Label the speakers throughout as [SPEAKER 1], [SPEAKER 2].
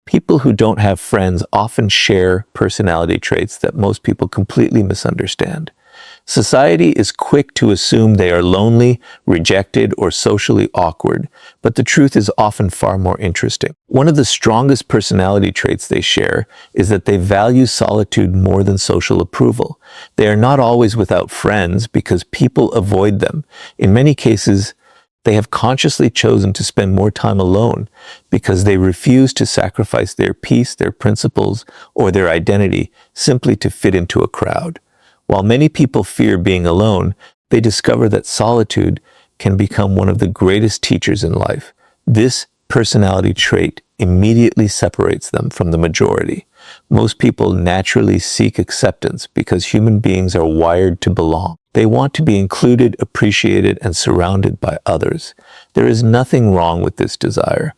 [SPEAKER 1] People who don't have friends often share personality traits that most people completely misunderstand. Society is quick to assume they are lonely, rejected, or socially awkward, but the truth is often far more interesting. One of the strongest personality traits they share is that they value solitude more than social approval. They are not always without friends because people avoid them. In many cases, they have consciously chosen to spend more time alone because they refuse to sacrifice their peace, their principles, or their identity simply to fit into a crowd. While many people fear being alone, they discover that solitude can become one of the greatest teachers in life. This personality trait immediately separates them from the majority. Most people naturally seek acceptance because human beings are wired to belong. They want to be included, appreciated, and surrounded by others. There is nothing wrong with this desire.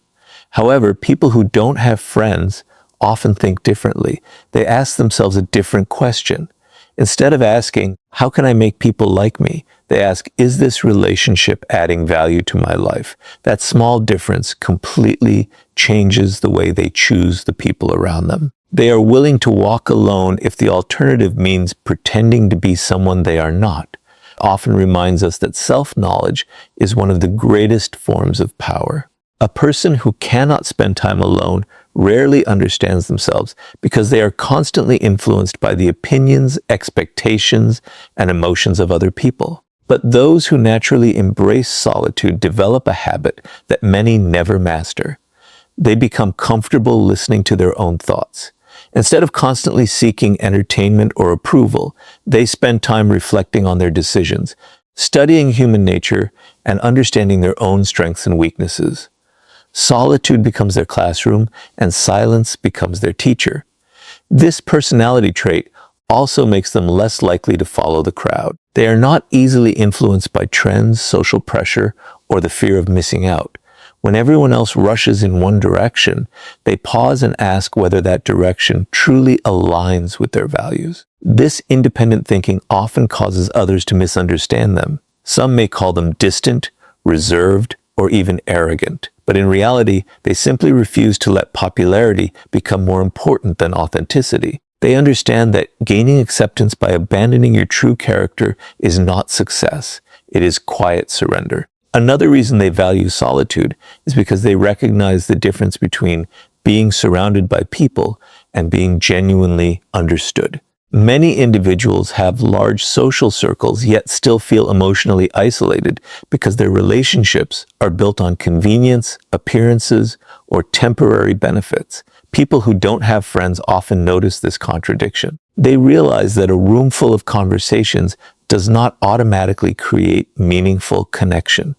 [SPEAKER 1] However, people who don't have friends often think differently. They ask themselves a different question. Instead of asking, how can I make people like me? They ask, is this relationship adding value to my life? That small difference completely changes the way they choose the people around them. They are willing to walk alone if the alternative means pretending to be someone they are not. It often reminds us that self-knowledge is one of the greatest forms of power. A person who cannot spend time alone rarely understands themselves because they are constantly influenced by the opinions, expectations, and emotions of other people. But those who naturally embrace solitude develop a habit that many never master. They become comfortable listening to their own thoughts. Instead of constantly seeking entertainment or approval, they spend time reflecting on their decisions, studying human nature, and understanding their own strengths and weaknesses. Solitude becomes their classroom, and silence becomes their teacher. This personality trait also makes them less likely to follow the crowd. They are not easily influenced by trends, social pressure, or the fear of missing out. When everyone else rushes in one direction, they pause and ask whether that direction truly aligns with their values. This independent thinking often causes others to misunderstand them. Some may call them distant, reserved, or even arrogant. But in reality, they simply refuse to let popularity become more important than authenticity. They understand that gaining acceptance by abandoning your true character is not success. It is quiet surrender. Another reason they value solitude is because they recognize the difference between being surrounded by people and being genuinely understood. Many individuals have large social circles yet still feel emotionally isolated because their relationships are built on convenience, appearances, or temporary benefits. People who don't have friends often notice this contradiction. They realize that a room full of conversations does not automatically create meaningful connection.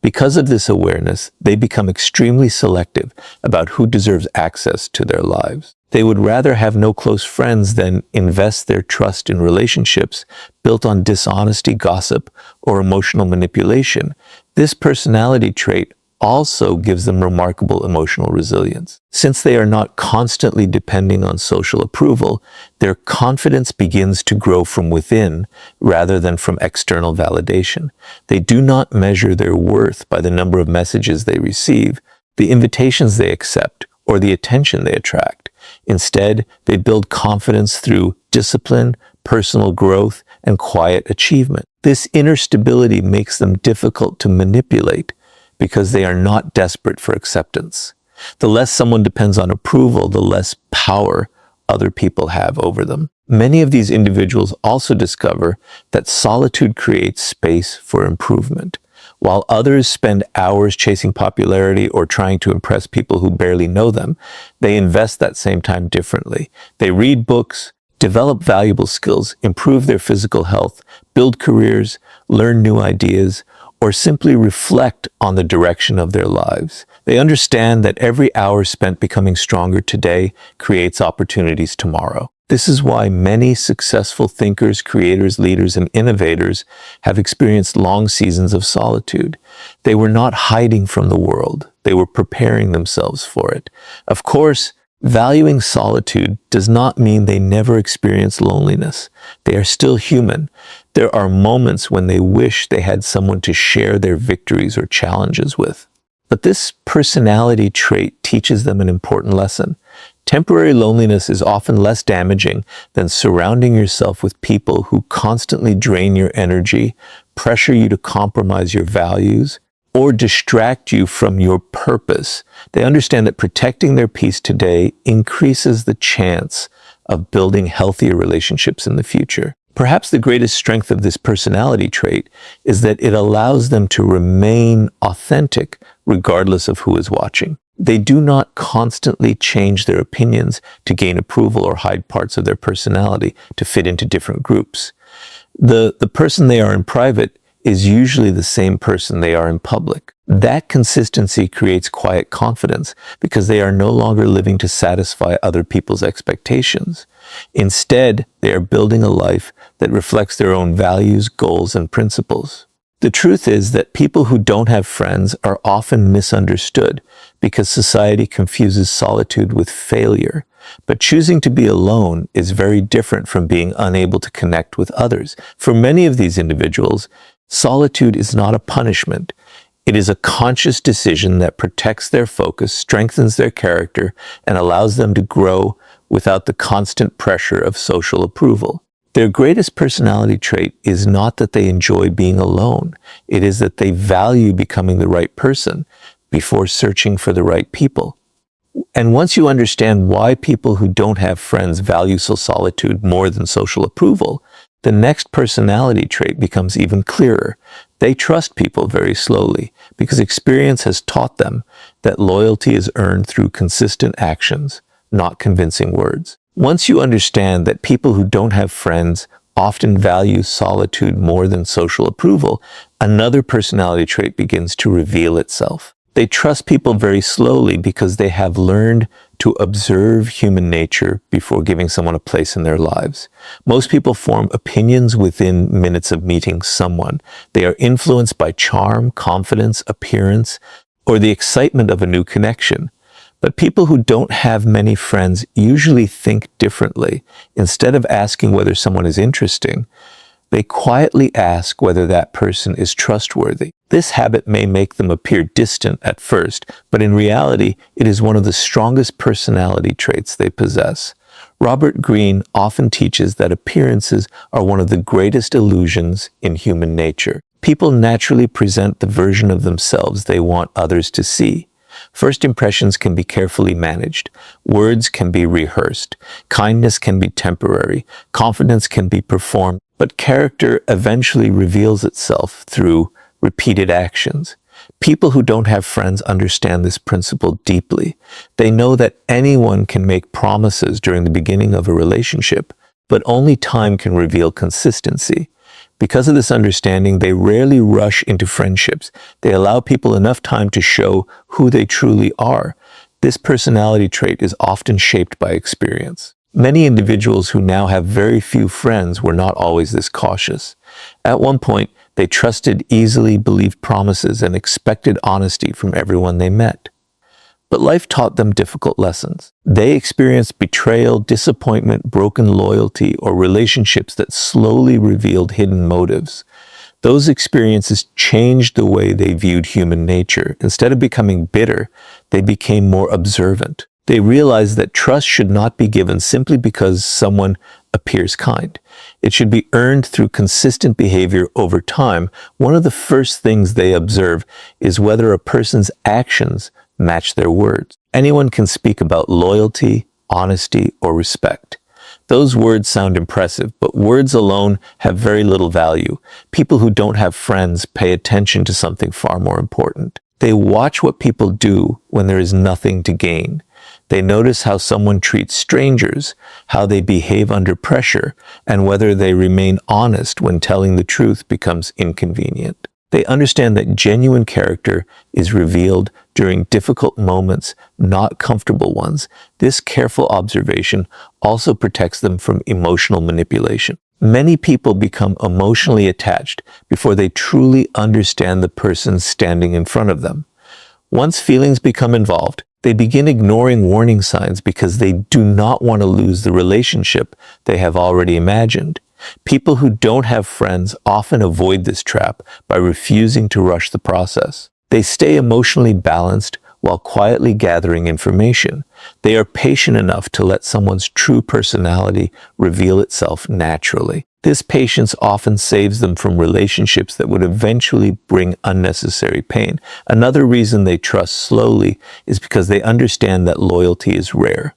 [SPEAKER 1] Because of this awareness, they become extremely selective about who deserves access to their lives. They would rather have no close friends than invest their trust in relationships built on dishonesty, gossip, or emotional manipulation. This personality trait also gives them remarkable emotional resilience. Since they are not constantly depending on social approval, their confidence begins to grow from within rather than from external validation. They do not measure their worth by the number of messages they receive, the invitations they accept, or the attention they attract. Instead, they build confidence through discipline, personal growth, and quiet achievement. This inner stability makes them difficult to manipulate because they are not desperate for acceptance. The less someone depends on approval, the less power other people have over them. Many of these individuals also discover that solitude creates space for improvement. While others spend hours chasing popularity or trying to impress people who barely know them, they invest that same time differently. They read books, develop valuable skills, improve their physical health, build careers, learn new ideas, or simply reflect on the direction of their lives. They understand that every hour spent becoming stronger today creates opportunities tomorrow. This is why many successful thinkers, creators, leaders, and innovators have experienced long seasons of solitude. They were not hiding from the world. They were preparing themselves for it. Of course, valuing solitude does not mean they never experience loneliness. They are still human. There are moments when they wish they had someone to share their victories or challenges with. But this personality trait teaches them an important lesson. Temporary loneliness is often less damaging than surrounding yourself with people who constantly drain your energy, pressure you to compromise your values, or distract you from your purpose. They understand that protecting their peace today increases the chance of building healthier relationships in the future. Perhaps the greatest strength of this personality trait is that it allows them to remain authentic regardless of who is watching. They do not constantly change their opinions to gain approval or hide parts of their personality to fit into different groups. The person they are in private is usually the same person they are in public. That consistency creates quiet confidence because they are no longer living to satisfy other people's expectations. Instead, they are building a life that reflects their own values, goals, and principles. The truth is that people who don't have friends are often misunderstood because society confuses solitude with failure. But choosing to be alone is very different from being unable to connect with others. For many of these individuals, solitude is not a punishment. It is a conscious decision that protects their focus, strengthens their character, and allows them to grow without the constant pressure of social approval. Their greatest personality trait is not that they enjoy being alone. It is that they value becoming the right person before searching for the right people. And once you understand why people who don't have friends value solitude more than social approval, the next personality trait becomes even clearer. They trust people very slowly because experience has taught them that loyalty is earned through consistent actions, not convincing words. Once you understand that people who don't have friends often value solitude more than social approval, another personality trait begins to reveal itself. They trust people very slowly because they have learned to observe human nature before giving someone a place in their lives. Most people form opinions within minutes of meeting someone. They are influenced by charm, confidence, appearance, or the excitement of a new connection. But people who don't have many friends usually think differently. Instead of asking whether someone is interesting, they quietly ask whether that person is trustworthy. This habit may make them appear distant at first, but in reality, it is one of the strongest personality traits they possess. Robert Greene often teaches that appearances are one of the greatest illusions in human nature. People naturally present the version of themselves they want others to see. First impressions can be carefully managed. Words can be rehearsed. Kindness can be temporary. Confidence can be performed. But character eventually reveals itself through repeated actions. People who don't have friends understand this principle deeply. They know that anyone can make promises during the beginning of a relationship, but only time can reveal consistency. Because of this understanding, they rarely rush into friendships. They allow people enough time to show who they truly are. This personality trait is often shaped by experience. Many individuals who now have very few friends were not always this cautious. At one point, they trusted easily, believed promises, and expected honesty from everyone they met. But life taught them difficult lessons. They experienced betrayal, disappointment, broken loyalty, or relationships that slowly revealed hidden motives. Those experiences changed the way they viewed human nature. Instead of becoming bitter, they became more observant. They realized that trust should not be given simply because someone appears kind. It should be earned through consistent behavior over time. One of the first things they observe is whether a person's actions match their words. Anyone can speak about loyalty, honesty, or respect. Those words sound impressive, but words alone have very little value. People who don't have friends pay attention to something far more important. They watch what people do when there is nothing to gain. They notice how someone treats strangers, how they behave under pressure, and whether they remain honest when telling the truth becomes inconvenient. They understand that genuine character is revealed during difficult moments, not comfortable ones. This careful observation also protects them from emotional manipulation. Many people become emotionally attached before they truly understand the person standing in front of them. Once feelings become involved, they begin ignoring warning signs because they do not want to lose the relationship they have already imagined. People who don't have friends often avoid this trap by refusing to rush the process. They stay emotionally balanced while quietly gathering information. They are patient enough to let someone's true personality reveal itself naturally. This patience often saves them from relationships that would eventually bring unnecessary pain. Another reason they trust slowly is because they understand that loyalty is rare.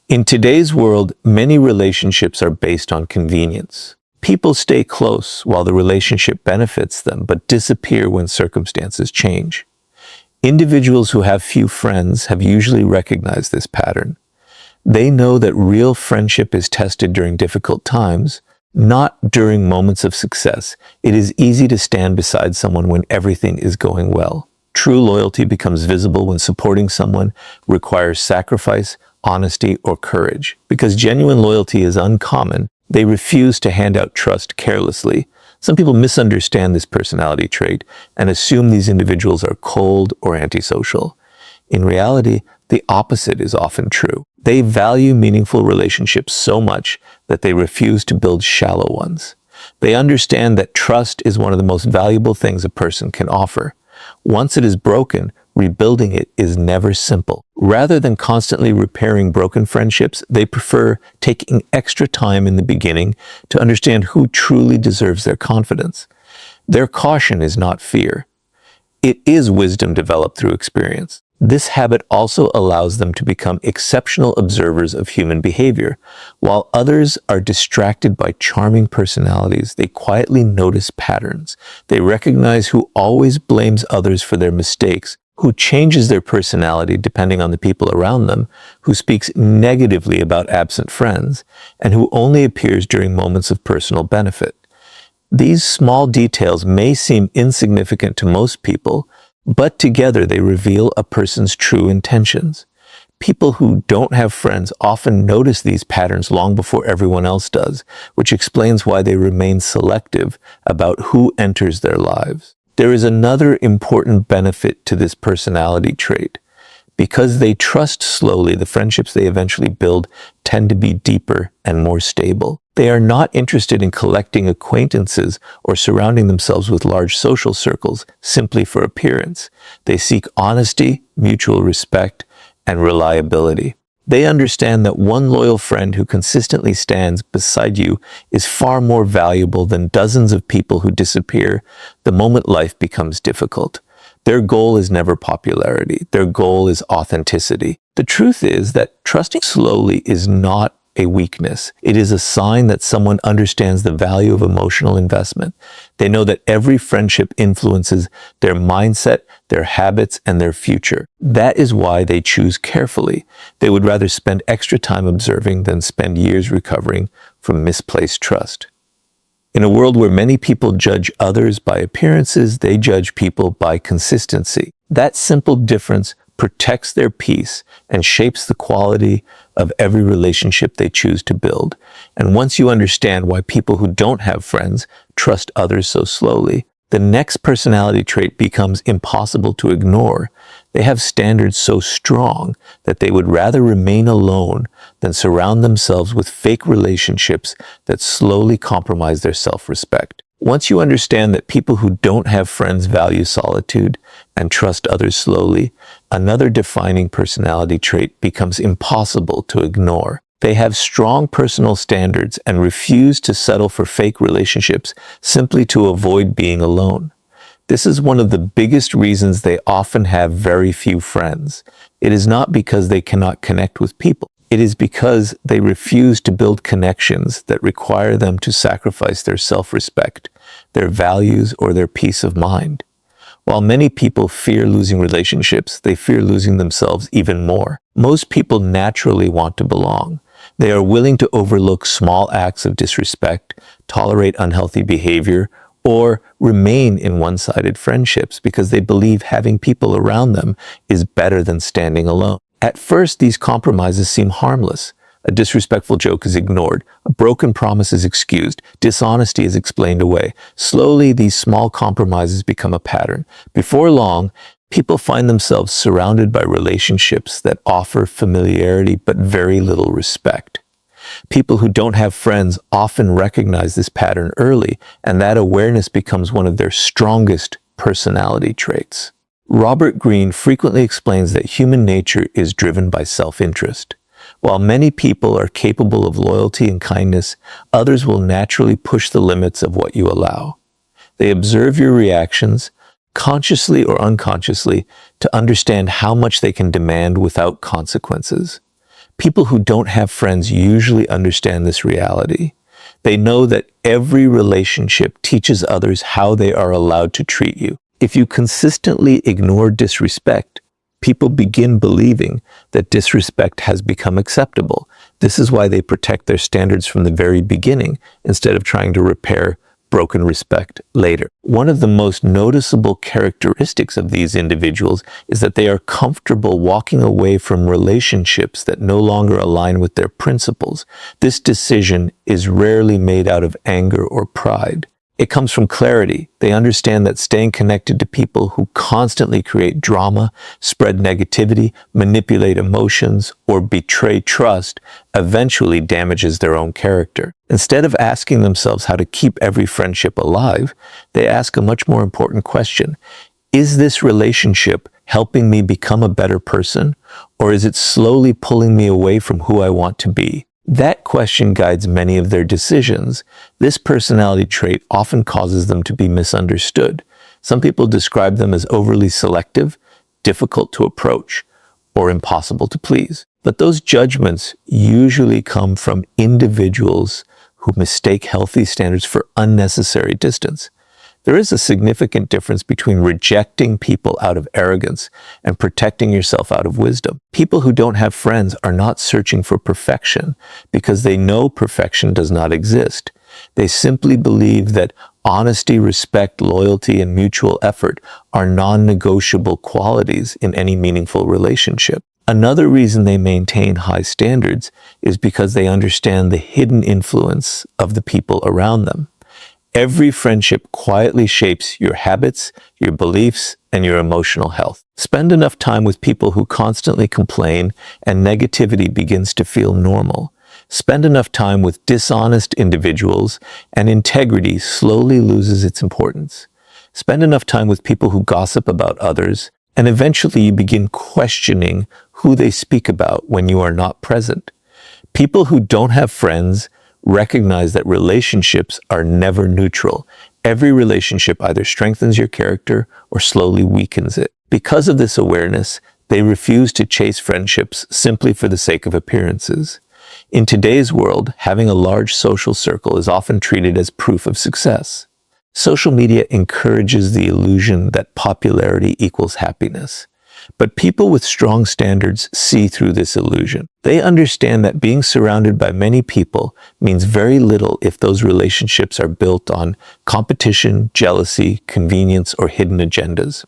[SPEAKER 1] In today's world, many relationships are based on convenience. People stay close while the relationship benefits them, but disappear when circumstances change. Individuals who have few friends have usually recognized this pattern. They know that real friendship is tested during difficult times, not during moments of success. It is easy to stand beside someone when everything is going well. True loyalty becomes visible when supporting someone requires sacrifice, honesty, or courage. Because genuine loyalty is uncommon, they refuse to hand out trust carelessly. Some people misunderstand this personality trait and assume these individuals are cold or antisocial. In reality, the opposite is often true. They value meaningful relationships so much that they refuse to build shallow ones. They understand that trust is one of the most valuable things a person can offer. Once it is broken, rebuilding it is never simple. Rather than constantly repairing broken friendships, they prefer taking extra time in the beginning to understand who truly deserves their confidence. Their caution is not fear. It is wisdom developed through experience. This habit also allows them to become exceptional observers of human behavior. While others are distracted by charming personalities, they quietly notice patterns. They recognize who always blames others for their mistakes, who changes their personality depending on the people around them, who speaks negatively about absent friends, and who only appears during moments of personal benefit. These small details may seem insignificant to most people, but together they reveal a person's true intentions. People who don't have friends often notice these patterns long before everyone else does, which explains why they remain selective about who enters their lives. There is another important benefit to this personality trait. Because they trust slowly, the friendships they eventually build tend to be deeper and more stable. They are not interested in collecting acquaintances or surrounding themselves with large social circles simply for appearance. They seek honesty, mutual respect, and reliability. They understand that one loyal friend who consistently stands beside you is far more valuable than dozens of people who disappear the moment life becomes difficult. Their goal is never popularity. Their goal is authenticity. The truth is that trusting slowly is not a weakness. It is a sign that someone understands the value of emotional investment. They know that every friendship influences their mindset, their habits, and their future. That is why they choose carefully. They would rather spend extra time observing than spend years recovering from misplaced trust. In a world where many people judge others by appearances, they judge people by consistency. That simple difference protects their peace and shapes the quality of every relationship they choose to build. And once you understand why people who don't have friends trust others so slowly, the next personality trait becomes impossible to ignore. They have standards so strong that they would rather remain alone than surround themselves with fake relationships that slowly compromise their self-respect. Once you understand that people who don't have friends value solitude and trust others slowly, another defining personality trait becomes impossible to ignore. They have strong personal standards and refuse to settle for fake relationships simply to avoid being alone. This is one of the biggest reasons they often have very few friends. It is not because they cannot connect with people. It is because they refuse to build connections that require them to sacrifice their self-respect, their values, or their peace of mind. While many people fear losing relationships, they fear losing themselves even more. Most people naturally want to belong. They are willing to overlook small acts of disrespect, tolerate unhealthy behavior, or remain in one-sided friendships because they believe having people around them is better than standing alone. At first, these compromises seem harmless. A disrespectful joke is ignored, a broken promise is excused, dishonesty is explained away. Slowly, these small compromises become a pattern. Before long, people find themselves surrounded by relationships that offer familiarity but very little respect. People who don't have friends often recognize this pattern early, and that awareness becomes one of their strongest personality traits. Robert Greene frequently explains that human nature is driven by self-interest. While many people are capable of loyalty and kindness, others will naturally push the limits of what you allow. They observe your reactions, consciously or unconsciously, to understand how much they can demand without consequences. People who don't have friends usually understand this reality. They know that every relationship teaches others how they are allowed to treat you. If you consistently ignore disrespect, people begin believing that disrespect has become acceptable. This is why they protect their standards from the very beginning instead of trying to repair broken respect later. One of the most noticeable characteristics of these individuals is that they are comfortable walking away from relationships that no longer align with their principles. This decision is rarely made out of anger or pride. It comes from clarity. They understand that staying connected to people who constantly create drama, spread negativity, manipulate emotions, or betray trust eventually damages their own character. Instead of asking themselves how to keep every friendship alive, they ask a much more important question. Is this relationship helping me become a better person, or is it slowly pulling me away from who I want to be? That question guides many of their decisions. This personality trait often causes them to be misunderstood. Some people describe them as overly selective, difficult to approach, or impossible to please. But those judgments usually come from individuals who mistake healthy standards for unnecessary distance. There is a significant difference between rejecting people out of arrogance and protecting yourself out of wisdom. People who don't have friends are not searching for perfection because they know perfection does not exist. They simply believe that honesty, respect, loyalty, and mutual effort are non-negotiable qualities in any meaningful relationship. Another reason they maintain high standards is because they understand the hidden influence of the people around them. Every friendship quietly shapes your habits, your beliefs, and your emotional health. Spend enough time with people who constantly complain and negativity begins to feel normal. Spend enough time with dishonest individuals and integrity slowly loses its importance. Spend enough time with people who gossip about others, and eventually you begin questioning who they speak about when you are not present. People who don't have friends recognize that relationships are never neutral. Every relationship either strengthens your character or slowly weakens it. Because of this awareness, they refuse to chase friendships simply for the sake of appearances. In today's world, having a large social circle is often treated as proof of success. Social media encourages the illusion that popularity equals happiness. But people with strong standards see through this illusion. They understand that being surrounded by many people means very little if those relationships are built on competition, jealousy, convenience, or hidden agendas.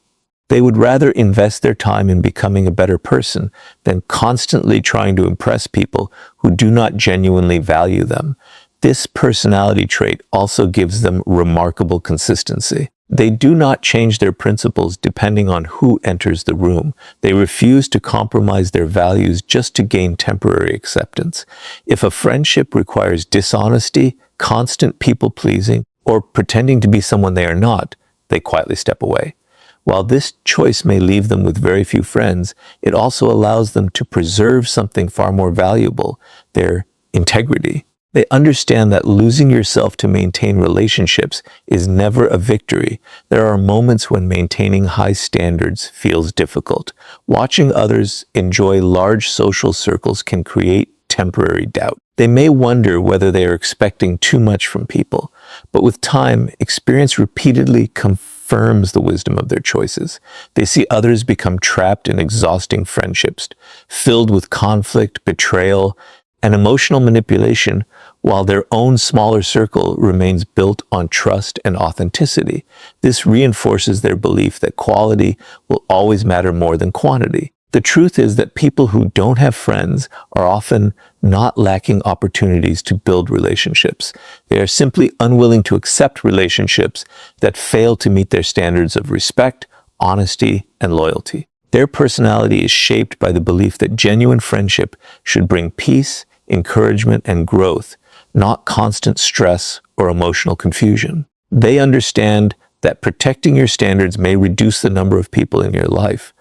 [SPEAKER 1] They would rather invest their time in becoming a better person than constantly trying to impress people who do not genuinely value them. This personality trait also gives them remarkable consistency. They do not change their principles depending on who enters the room. They refuse to compromise their values just to gain temporary acceptance. If a friendship requires dishonesty, constant people-pleasing, or pretending to be someone they are not, they quietly step away. While this choice may leave them with very few friends, it also allows them to preserve something far more valuable, their integrity. They understand that losing yourself to maintain relationships is never a victory. There are moments when maintaining high standards feels difficult. Watching others enjoy large social circles can create temporary doubt. They may wonder whether they are expecting too much from people, but with time, experience repeatedly confirms the wisdom of their choices. They see others become trapped in exhausting friendships, filled with conflict, betrayal, and emotional manipulation, while their own smaller circle remains built on trust and authenticity. This reinforces their belief that quality will always matter more than quantity. The truth is that people who don't have friends are often not lacking opportunities to build relationships. They are simply unwilling to accept relationships that fail to meet their standards of respect, honesty, and loyalty. Their personality is shaped by the belief that genuine friendship should bring peace, encouragement, and growth, not constant stress or emotional confusion. They understand that protecting your standards may reduce the number of people in your life,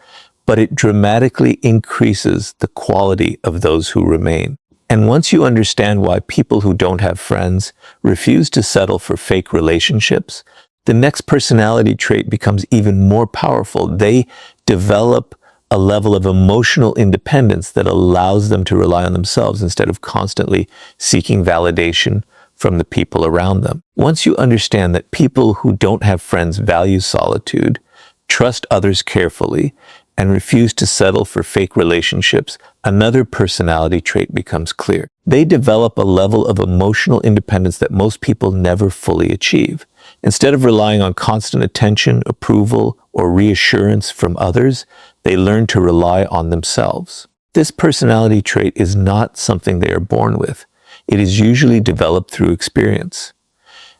[SPEAKER 1] but it dramatically increases the quality of those who remain. And once you understand why people who don't have friends refuse to settle for fake relationships, the next personality trait becomes even more powerful. They develop a level of emotional independence that allows them to rely on themselves instead of constantly seeking validation from the people around them. Once you understand that people who don't have friends value solitude, trust others carefully, and refuse to settle for fake relationships, another personality trait becomes clear. They develop a level of emotional independence that most people never fully achieve. Instead of relying on constant attention, approval, or reassurance from others, they learn to rely on themselves. This personality trait is not something they are born with. It is usually developed through experience.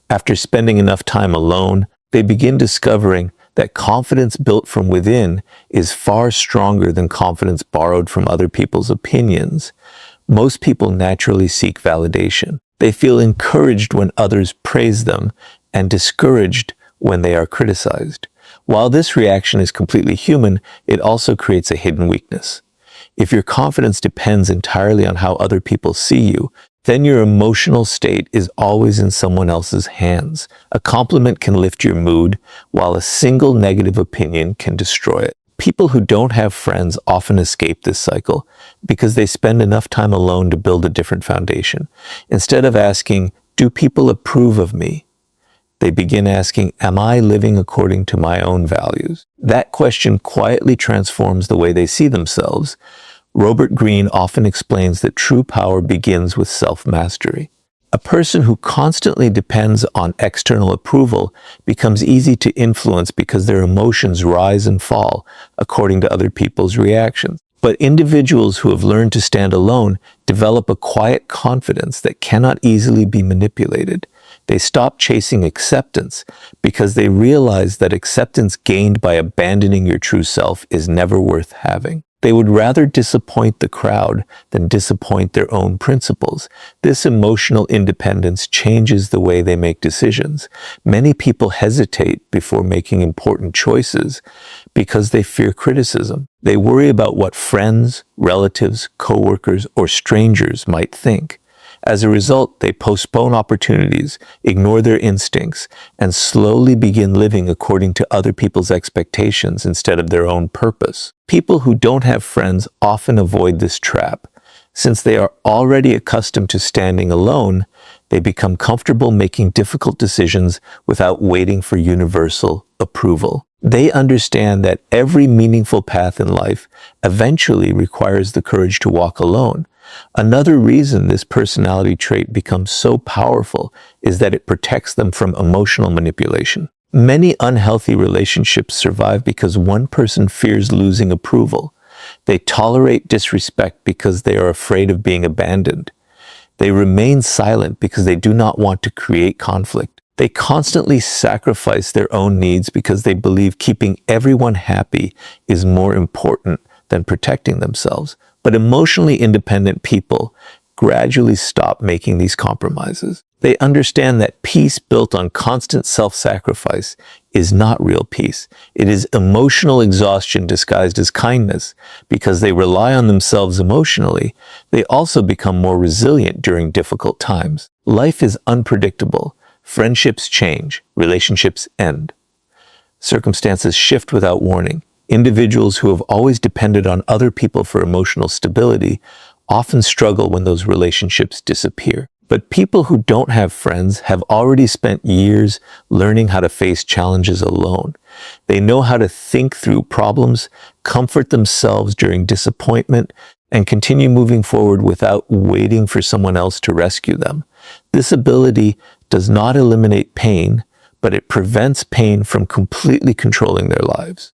[SPEAKER 1] After spending enough time alone, they begin discovering that confidence built from within is far stronger than confidence borrowed from other people's opinions. Most people naturally seek validation. They feel encouraged when others praise them and discouraged when they are criticized. While this reaction is completely human, it also creates a hidden weakness. If your confidence depends entirely on how other people see you, then your emotional state is always in someone else's hands. A compliment can lift your mood, while a single negative opinion can destroy it. People who don't have friends often escape this cycle because they spend enough time alone to build a different foundation. Instead of asking, "Do people approve of me?" they begin asking, "Am I living according to my own values?" That question quietly transforms the way they see themselves. Robert Greene often explains that true power begins with self-mastery. A person who constantly depends on external approval becomes easy to influence because their emotions rise and fall according to other people's reactions. But individuals who have learned to stand alone develop a quiet confidence that cannot easily be manipulated. They stop chasing acceptance because they realize that acceptance gained by abandoning your true self is never worth having. They would rather disappoint the crowd than disappoint their own principles. This emotional independence changes the way they make decisions. Many people hesitate before making important choices because they fear criticism. They worry about what friends, relatives, coworkers, or strangers might think. As a result, they postpone opportunities, ignore their instincts, and slowly begin living according to other people's expectations instead of their own purpose. People who don't have friends often avoid this trap. Since they are already accustomed to standing alone, they become comfortable making difficult decisions without waiting for universal approval. They understand that every meaningful path in life eventually requires the courage to walk alone. Another reason this personality trait becomes so powerful is that it protects them from emotional manipulation. Many unhealthy relationships survive because one person fears losing approval. They tolerate disrespect because they are afraid of being abandoned. They remain silent because they do not want to create conflict. They constantly sacrifice their own needs because they believe keeping everyone happy is more important than protecting themselves. But emotionally independent people gradually stop making these compromises. They understand that peace built on constant self-sacrifice is not real peace. It is emotional exhaustion disguised as kindness. Because they rely on themselves emotionally, they also become more resilient during difficult times. Life is unpredictable. Friendships change. Relationships end. Circumstances shift without warning. Individuals who have always depended on other people for emotional stability often struggle when those relationships disappear. But people who don't have friends have already spent years learning how to face challenges alone. They know how to think through problems, comfort themselves during disappointment, and continue moving forward without waiting for someone else to rescue them. This ability does not eliminate pain, but it prevents pain from completely controlling their lives.